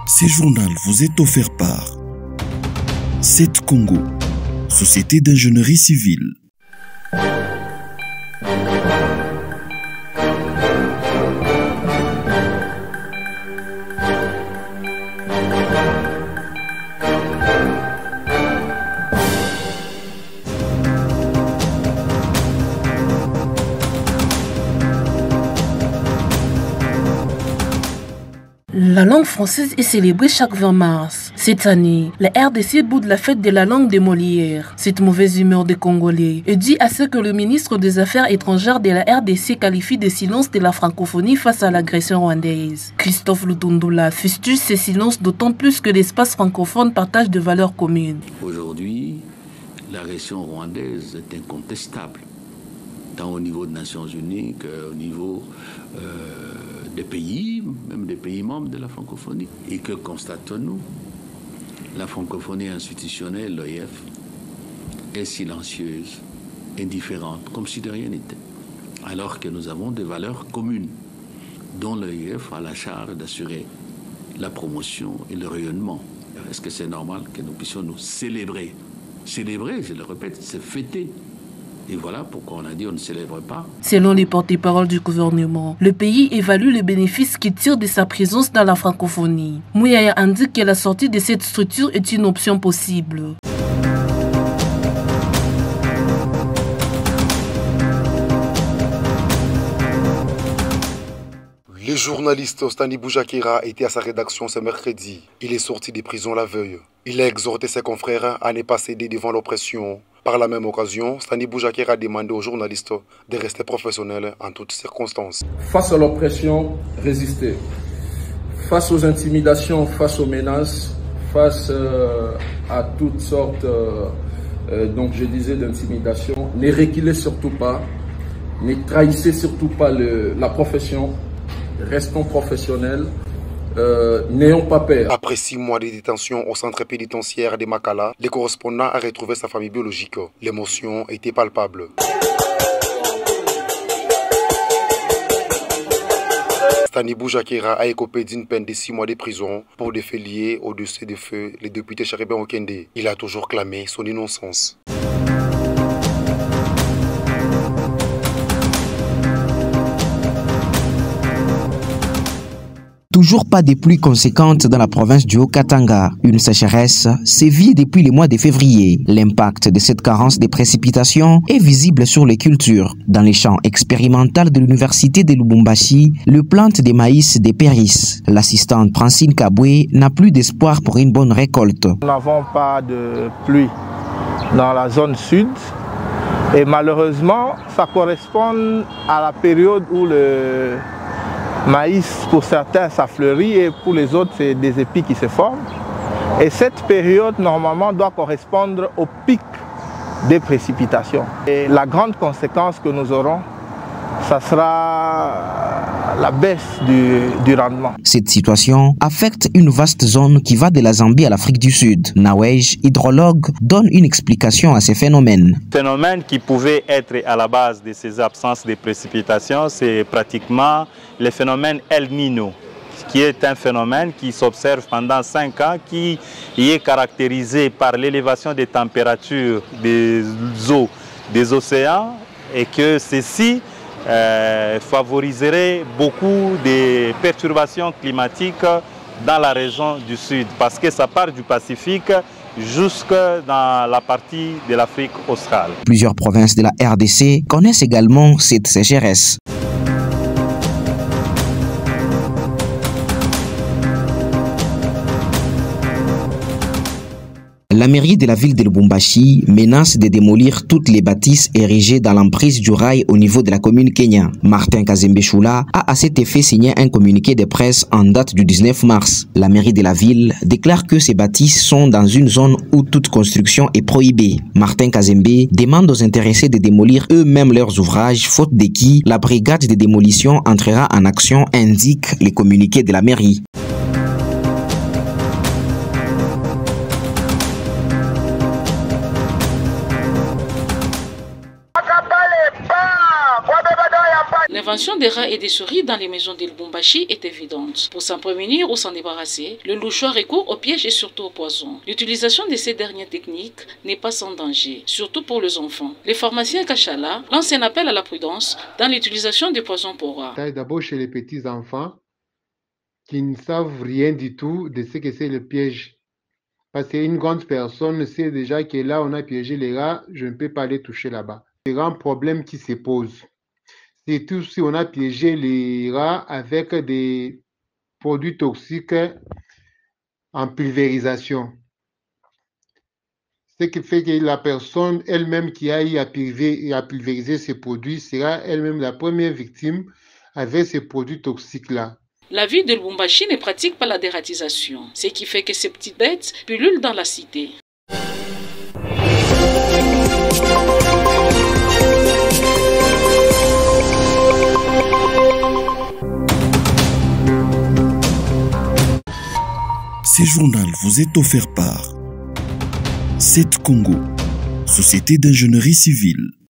Ce journal vous est offert par CET Congo, Société d'ingénierie civile. La langue française est célébrée chaque 20 mars. Cette année, la RDC boude la fête de la langue de Molière. Cette mauvaise humeur des Congolais est due à ce que le ministre des Affaires étrangères de la RDC qualifie de silence de la francophonie face à l'agression rwandaise. Christophe Lutundula fustige ces silences d'autant plus que l'espace francophone partage de valeurs communes. Aujourd'hui, l'agression rwandaise est incontestable, tant au niveau des Nations Unies qu'au niveau des pays, même des pays membres de la francophonie. Et que constatons-nous? La francophonie institutionnelle, l'OIF, est silencieuse, indifférente, comme si de rien n'était. Alors que nous avons des valeurs communes, dont l'OIF a la charge d'assurer la promotion et le rayonnement. Est-ce que c'est normal que nous puissions nous célébrer? Célébrer, je le répète, c'est fêter. Et voilà pourquoi on a dit on ne célèbre pas. Selon les porte-paroles du gouvernement, le pays évalue les bénéfices qu'il tire de sa présence dans la francophonie. Mouyaya indique que la sortie de cette structure est une option possible. Le journaliste Stani Boujakera était à sa rédaction ce mercredi. Il est sorti de prison la veille. Il a exhorté ses confrères à ne pas céder devant l'oppression. Par la même occasion, Stani Boujakera a demandé aux journalistes de rester professionnels en toutes circonstances. Face à l'oppression, résister. Face aux intimidations, face aux menaces, face à toutes sortes d'intimidation, ne reculez surtout pas, ne trahissez surtout pas la profession. Restons professionnels, n'ayons pas peur. Après 6 mois de détention au centre pénitentiaire de Makala, le correspondant a retrouvé sa famille biologique. L'émotion était palpable. Stani Boujakera a écopé d'une peine de 6 mois de prison pour des faits liés au décès de feu le député Charibin Okende. Il a toujours clamé son innocence. Toujours pas de pluies conséquentes dans la province du Haut-Katanga. Une sécheresse sévit depuis le mois de février. L'impact de cette carence de précipitations est visible sur les cultures. Dans les champs expérimentaux de l'université de Lubumbashi, le plante de maïs dépérisse. L'assistante Francine Kabwe n'a plus d'espoir pour une bonne récolte. Nous n'avons pas de pluie dans la zone sud. Et malheureusement, ça correspond à la période où le maïs, pour certains, ça fleurit et pour les autres, c'est des épis qui se forment. Et cette période, normalement, doit correspondre au pic des précipitations. Et la grande conséquence que nous aurons, ça sera la baisse du rendement. Cette situation affecte une vaste zone qui va de la Zambie à l'Afrique du Sud. Nawej, hydrologue, donne une explication à ces phénomènes. Le phénomène qui pouvait être à la base de ces absences de précipitations, c'est pratiquement le phénomène El Niño, qui est un phénomène qui s'observe pendant 5 ans, qui est caractérisé par l'élévation des températures des eaux des océans et que ceci favoriserait beaucoup de perturbations climatiques dans la région du Sud, parce que ça part du Pacifique jusque dans la partie de l'Afrique australe. Plusieurs provinces de la RDC connaissent également cette sécheresse. La mairie de la ville de Lubumbashi menace de démolir toutes les bâtisses érigées dans l'emprise du rail au niveau de la commune Kenya. Martin Kazembe Choula a à cet effet signé un communiqué de presse en date du 19 mars. La mairie de la ville déclare que ces bâtisses sont dans une zone où toute construction est prohibée. Martin Kazembe demande aux intéressés de démolir eux-mêmes leurs ouvrages, faute de qui la brigade de démolition entrera en action, indique les communiqués de la mairie. Les L'invention des rats et des souris dans les maisons de Lubumbashi est évidente. Pour s'en prémunir ou s'en débarrasser, le louchoir recourt aux pièges et surtout aux poisons. L'utilisation de ces dernières techniques n'est pas sans danger, surtout pour les enfants. Les pharmaciens Kachala lancent un appel à la prudence dans l'utilisation des poisons pour rats. D'abord chez les petits enfants qui ne savent rien du tout de ce que c'est le piège. Parce qu'une grande personne sait déjà que là on a piégé les rats, je ne peux pas les toucher là-bas. C'est un grand problème qui se pose. Surtout si on a piégé les rats avec des produits toxiques en pulvérisation. Ce qui fait que la personne elle-même qui a eu à pulvériser ces produits sera elle-même la première victime avec ces produits toxiques-là. La ville de Lubumbashi ne pratique pas la dératisation, ce qui fait que ces petites bêtes pullulent dans la cité. Ce journal vous est offert par 7 Congo, Société d'ingénierie civile.